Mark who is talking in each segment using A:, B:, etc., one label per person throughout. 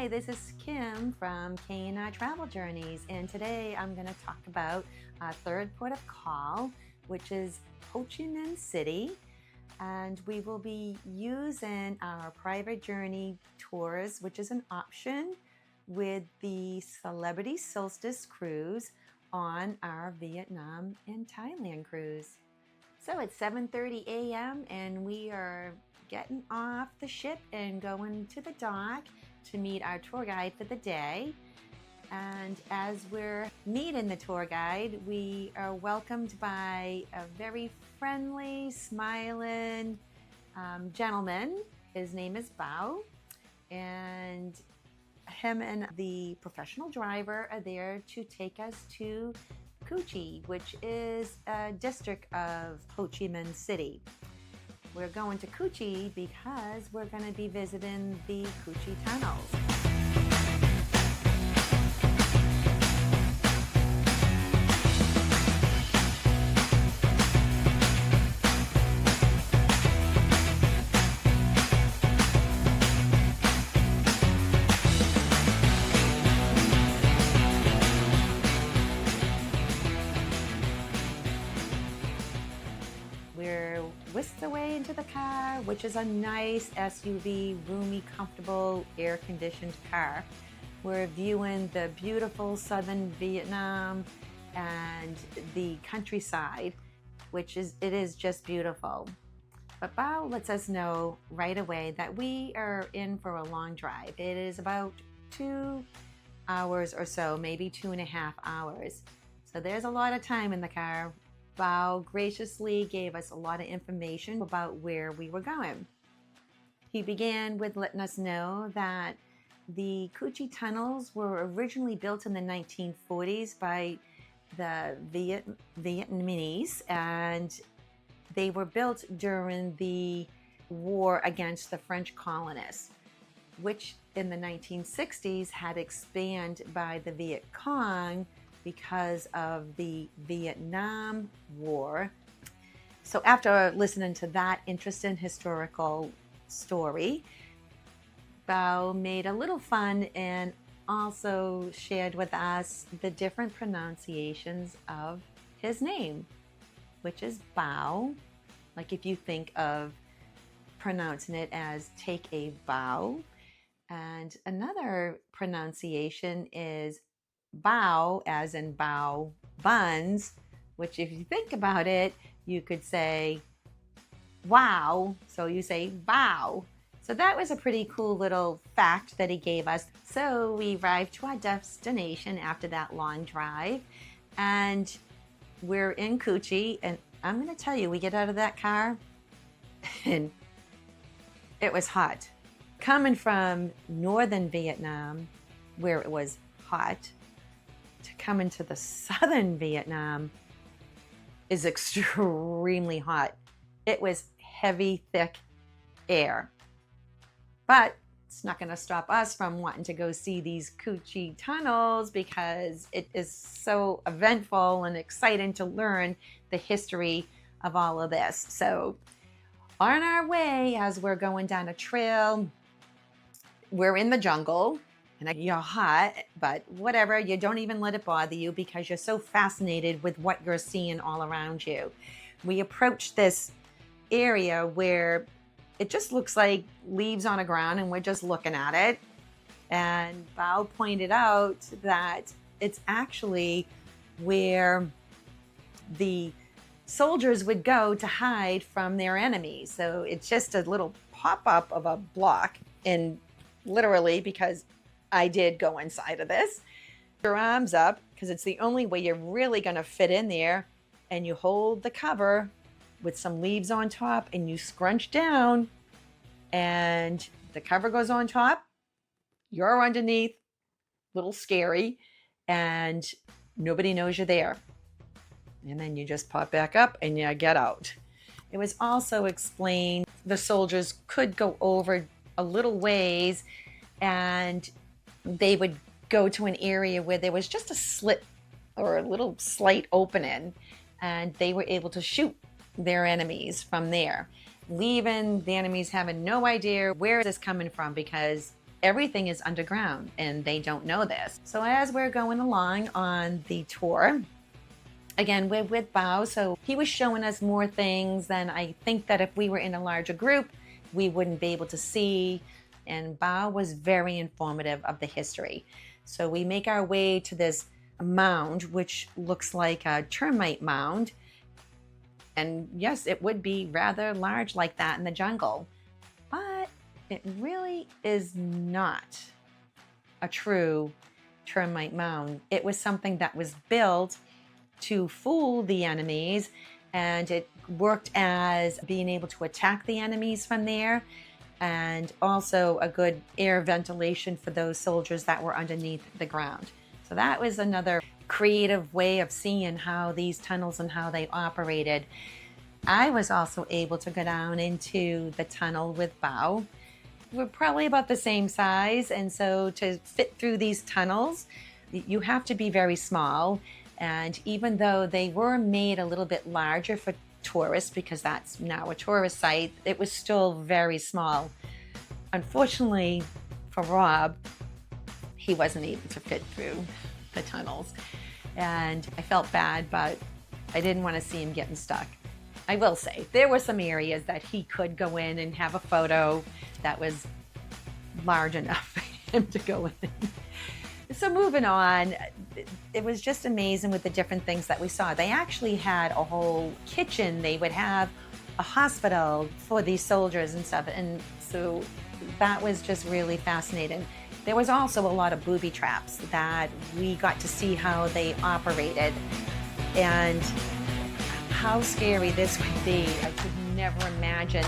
A: Hi, this is Kim from K&I Travel Journeys, and today I'm going to talk about our third port of call, which is Ho Chi Minh City, and we will be using our private journey tours, which is an option with the Celebrity Solstice cruise on our Vietnam and Thailand cruise. So it's 7:30 a.m. and we are getting off the ship and going to the dock to meet our tour guide for the day. And as we're meeting the tour guide, we are welcomed by a very friendly, smiling gentleman. His name is Bao, and him and the professional driver are there to take us to Cu Chi, which is a district of Ho Chi Minh City. We're going to Cu Chi because we're going to be visiting the Cu Chi tunnels. We're whisked away into the car, which is a nice SUV, roomy, comfortable, air-conditioned car. We're viewing the beautiful southern Vietnam and the countryside, which is just beautiful. But Bao lets us know right away that we are in for a long drive. It is about 2 hours or so, maybe 2.5 hours. So there's a lot of time in the car. Bao graciously gave us a lot of information about where we were going. He began with letting us know that the Cu Chi tunnels were originally built in the 1940s by the Vietnamese, and they were built during the war against the French colonists, which in the 1960s had expanded by the Viet Cong because of the Vietnam War. So after listening to that interesting historical story, Bao made a little fun and also shared with us the different pronunciations of his name, which is Bao. Like if you think of pronouncing it as take a bow. And another pronunciation is bao, as in bao buns, which if you think about it, you could say wow, so you say bao. So that was a pretty cool little fact that he gave us. So we arrived to our destination after that long drive, and we're in Cu Chi, and I'm going to tell you, we get out of that car and it was hot. Coming from northern Vietnam, where it was hot, to come into the southern Vietnam is extremely hot. It was heavy, thick air. But it's not going to stop us from wanting to go see these Cu Chi tunnels because it is so eventful and exciting to learn the history of all of this. So on our way, as we're going down a trail, we're in the jungle. And you're hot, but whatever, you don't even let it bother you because you're so fascinated with what you're seeing all around you. We approached this area where it just looks like leaves on the ground and we're just looking at it. And Bao pointed out that it's actually where the soldiers would go to hide from their enemies. So it's just a little pop-up of a block, and literally, because I did go inside of this. Your arms up, because it's the only way you're really going to fit in there, and you hold the cover with some leaves on top and you scrunch down and the cover goes on top. You're underneath, little scary, and nobody knows you're there. And then you just pop back up and you get out. It was also explained the soldiers could go over a little ways and they would go to an area where there was just a slit or a little slight opening, and they were able to shoot their enemies from there, leaving the enemies having no idea where this coming from because everything is underground and they don't know this. So as we're going along on the tour, again, we're with Bao, so he was showing us more things than I think that if we were in a larger group, we wouldn't be able to see. And Bao was very informative of the history. So we make our way to this mound, which looks like a termite mound. And yes, it would be rather large like that in the jungle, but it really is not a true termite mound. It was something that was built to fool the enemies, and it worked as being able to attack the enemies from there, and also a good air ventilation for those soldiers that were underneath the ground. So that was another creative way of seeing how these tunnels and how they operated. I was also able to go down into the tunnel with Bao. We're probably about the same size, and so to fit through these tunnels, you have to be very small. And even though they were made a little bit larger for tourists, because that's now a tourist site, it was still very small. Unfortunately for Rob, he wasn't able to fit through the tunnels. And I felt bad, but I didn't want to see him getting stuck. I will say, there were some areas that he could go in and have a photo that was large enough for him to go in. So moving on, it was just amazing with the different things that we saw. They actually had a whole kitchen. They would have a hospital for these soldiers and stuff. And so that was just really fascinating. There was also a lot of booby traps that we got to see how they operated and how scary this would be. I could never imagine.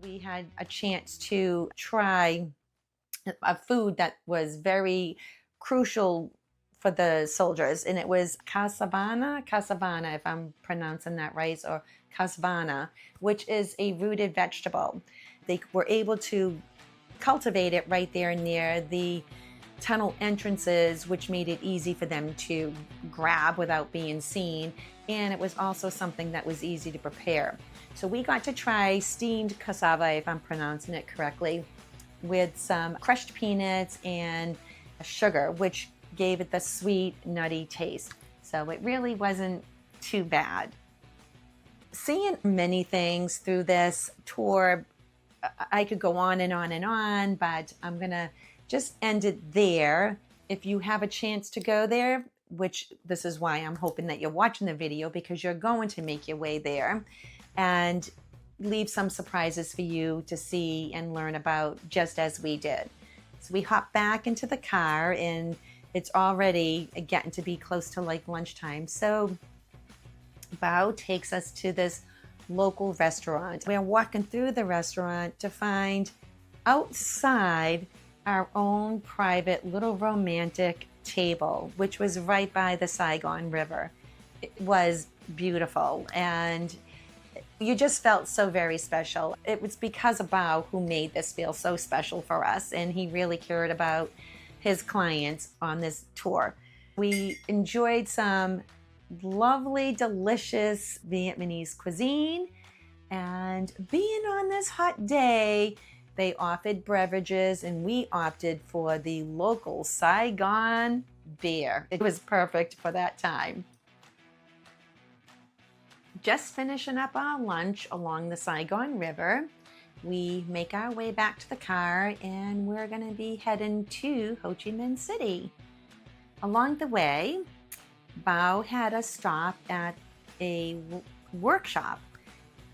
A: We had a chance to try a food that was very crucial for the soldiers, and it was cassavana, if I'm pronouncing that right, or casvana, which is a rooted vegetable. They were able to cultivate it right there near the tunnel entrances, which made it easy for them to grab without being seen. And it was also something that was easy to prepare. So we got to try steamed cassava, if I'm pronouncing it correctly, with some crushed peanuts and sugar, which gave it the sweet, nutty taste. So it really wasn't too bad. Seeing many things through this tour, I could go on and on and on, but I'm gonna just end it there. If you have a chance to go there, which this is why I'm hoping that you're watching the video, because you're going to make your way there. And leave some surprises for you to see and learn about, just as we did. So we hop back into the car, and it's already getting to be close to like lunchtime. So Bao takes us to this local restaurant. We're walking through the restaurant to find outside our own private little romantic table, which was right by the Saigon River. It was beautiful, and you just felt so very special. It was because of Bao who made this feel so special for us, and he really cared about his clients on this tour. We enjoyed some lovely, delicious Vietnamese cuisine, and being on this hot day, they offered beverages, and we opted for the local Saigon beer. It was perfect for that time. Just finishing up our lunch along the Saigon River, we make our way back to the car, and we're going to be heading to Ho Chi Minh City. Along the way, Bao had us stop at a workshop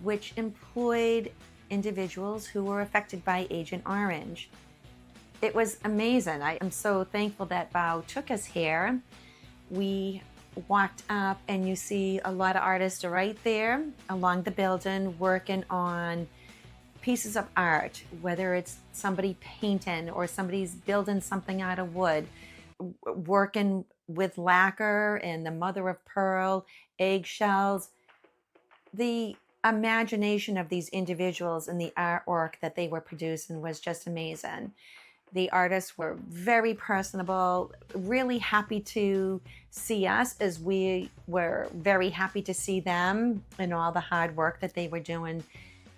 A: which employed individuals who were affected by Agent Orange. It was amazing. I am so thankful that Bao took us here. We walked up, and you see a lot of artists right there along the building working on pieces of art, whether it's somebody painting or somebody's building something out of wood, working with lacquer and the mother of pearl, eggshells. The imagination of these individuals and the artwork that they were producing was just amazing. The artists were very personable, really happy to see us, as we were very happy to see them and all the hard work that they were doing.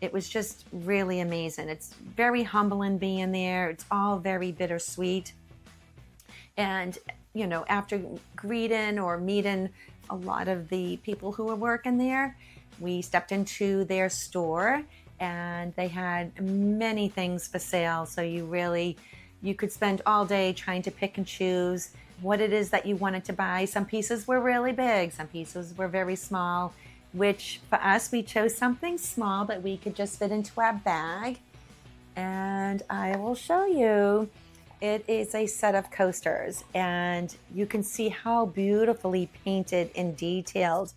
A: It was just really amazing. It's very humbling being there. It's all very bittersweet. And, you know, after greeting or meeting a lot of the people who were working there, we stepped into their store, and they had many things for sale. So you could spend all day trying to pick and choose what it is that you wanted to buy. Some pieces were really big, some pieces were very small, which for us, we chose something small that we could just fit into our bag. And I will show you. It is a set of coasters, and you can see how beautifully painted and detailed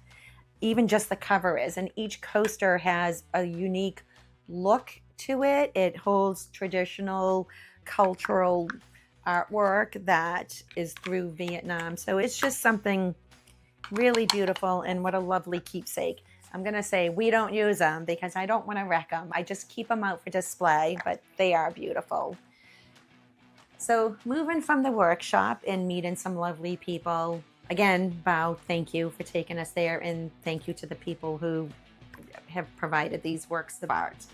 A: even just the cover is. And each coaster has a unique look to it. It holds traditional cultural artwork that is through Vietnam. So it's just something really beautiful, and what a lovely keepsake. I'm going to say we don't use them because I don't want to wreck them. I just keep them out for display, but they are beautiful. So moving from the workshop and meeting some lovely people. Again, Bao, thank you for taking us there, and thank you to the people who have provided these works of art.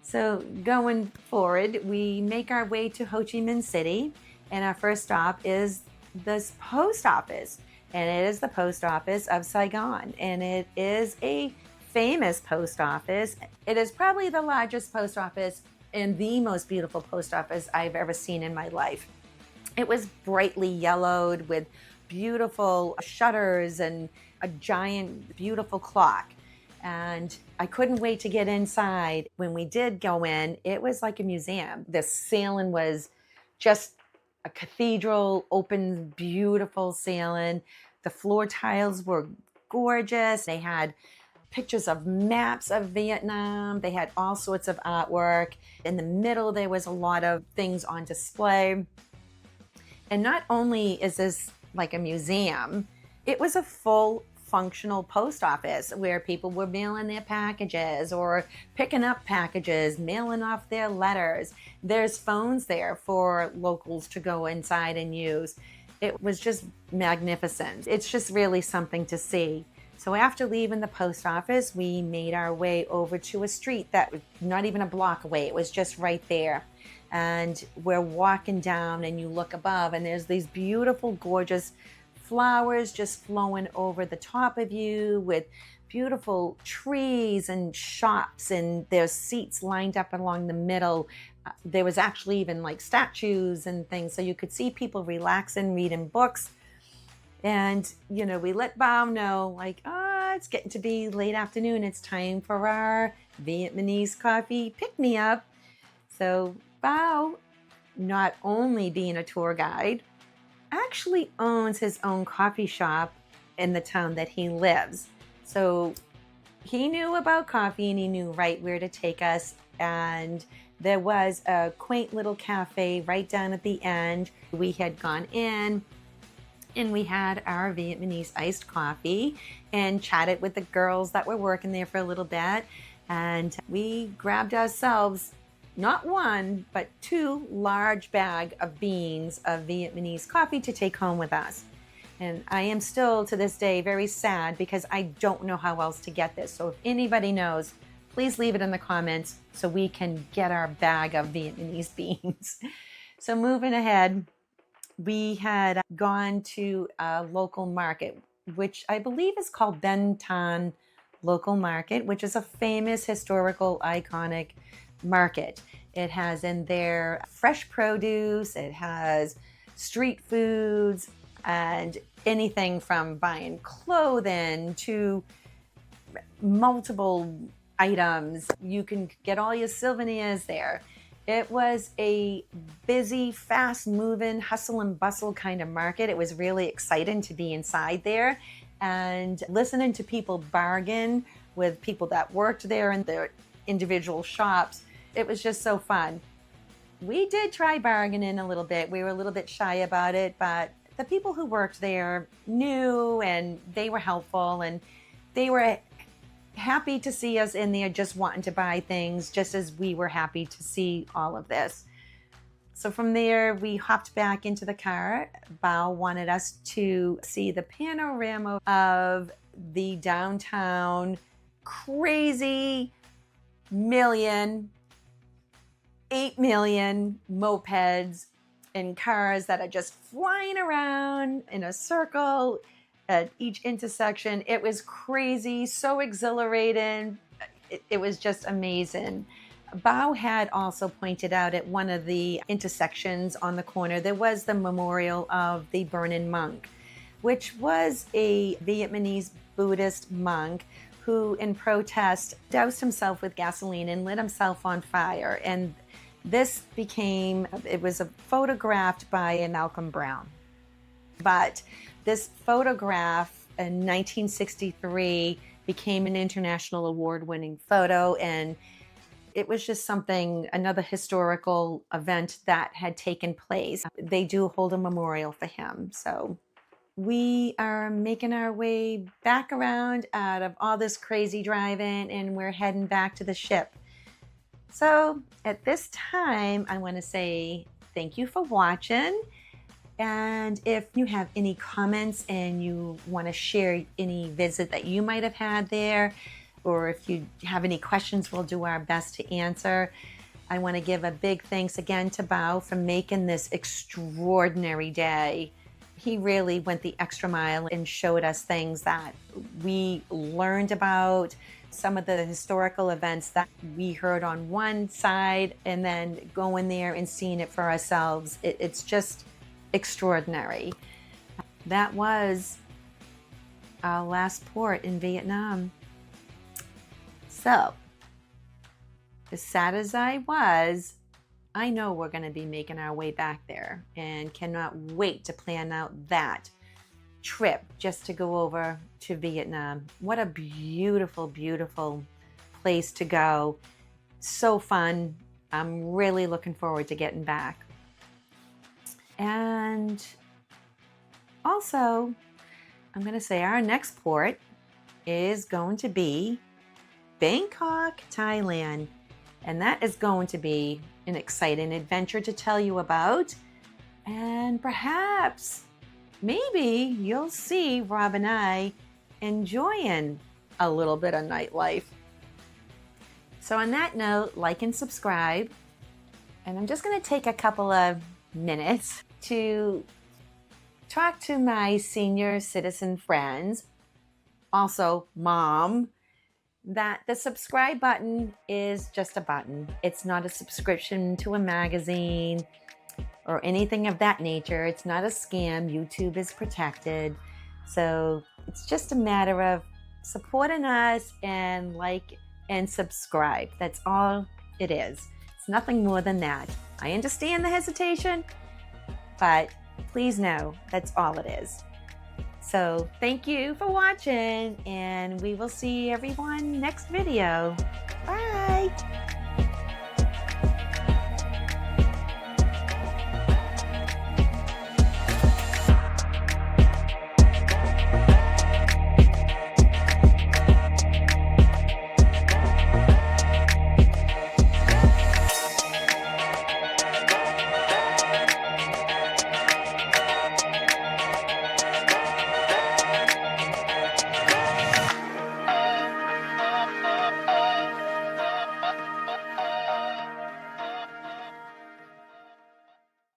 A: So going forward, we make our way to Ho Chi Minh City, and our first stop is this post office, and it is the post office of Saigon, and it is a famous post office. It is probably the largest post office and the most beautiful post office I've ever seen in my life. It was brightly yellowed with beautiful shutters and a giant, beautiful clock. And I couldn't wait to get inside. When we did go in, it was like a museum. The ceiling was just a cathedral, open, beautiful ceiling. The floor tiles were gorgeous. They had pictures of maps of Vietnam. They had all sorts of artwork. In the middle, there was a lot of things on display. And not only is this like a museum, it was a full functional post office where people were mailing their packages or picking up packages, mailing off their letters. There's phones there for locals to go inside and use. It was just magnificent. It's just really something to see. So after leaving the post office, we made our way over to a street that was not even a block away. It was just right there. And we're walking down, and you look above, and there's these beautiful, gorgeous flowers just flowing over the top of you, with beautiful trees and shops, and there's seats lined up along the middle. There was actually even like statues and things, so you could see people relaxing, reading books. And, you know, we let Bao know, like, it's getting to be late afternoon. It's time for our Vietnamese coffee pick-me-up. So Bao, not only being a tour guide, actually owns his own coffee shop in the town that he lives. So he knew about coffee and he knew right where to take us. And there was a quaint little cafe right down at the end. We had gone in and we had our Vietnamese iced coffee and chatted with the girls that were working there for a little bit. And we grabbed ourselves not one, but 2 large bags of beans of Vietnamese coffee to take home with us. And I am still to this day very sad because I don't know how else to get this. So if anybody knows, please leave it in the comments so we can get our bag of Vietnamese beans. So moving ahead, we had gone to a local market, which I believe is called Ben Thanh Local Market, which is a famous historical iconic market. It has in there fresh produce, it has street foods, and anything from buying clothing to multiple items. You can get all your souvenirs there. It was a busy, fast-moving, hustle and bustle kind of market. It was really exciting to be inside there and listening to people bargain with people that worked there in their individual shops. It was just so fun. We did try bargaining a little bit. We were a little bit shy about it, but the people who worked there knew and they were helpful and they were happy to see us in there just wanting to buy things, just as we were happy to see all of this. So from there, we hopped back into the car. Bao wanted us to see the panorama of the downtown crazy 8 million mopeds and cars that are just flying around in a circle at each intersection. It was crazy, so exhilarating. It was just amazing. Bao had also pointed out at one of the intersections on the corner, there was the memorial of the burning monk, which was a Vietnamese Buddhist monk who in protest doused himself with gasoline and lit himself on fire. And this it was photographed by Malcolm Brown. But this photograph in 1963 became an international award-winning photo, and it was just another historical event that had taken place. They do hold a memorial for him. So we are making our way back around out of all this crazy driving, and we're heading back to the ship. So at this time, I want to say thank you for watching. And if you have any comments and you want to share any visit that you might have had there, or if you have any questions, we'll do our best to answer. I want to give a big thanks again to Bao for making this extraordinary day. He really went the extra mile and showed us things that we learned about, some of the historical events that we heard on one side, and then going there and seeing it for ourselves. It's just extraordinary. That was our last port in Vietnam. So, as sad as I was, I know we're going to be making our way back there and cannot wait to plan out that trip just to go over to Vietnam. What a beautiful, beautiful place to go. So fun. I'm really looking forward to getting back. And also, I'm going to say our next port is going to be Bangkok, Thailand. And that is going to be an exciting adventure to tell you about. And perhaps, maybe you'll see Rob and I enjoying a little bit of nightlife. So on that note, like and subscribe. And I'm just going to take a couple of minutes to talk to my senior citizen friends, also Mom, that the subscribe button is just a button. It's not a subscription to a magazine or anything of that nature. It's not a scam. YouTube is protected. So it's just a matter of supporting us and like and subscribe. That's all it is. It's nothing more than that. I understand the hesitation, but please know that's all it is. So thank you for watching, and we will see everyone next video. Bye.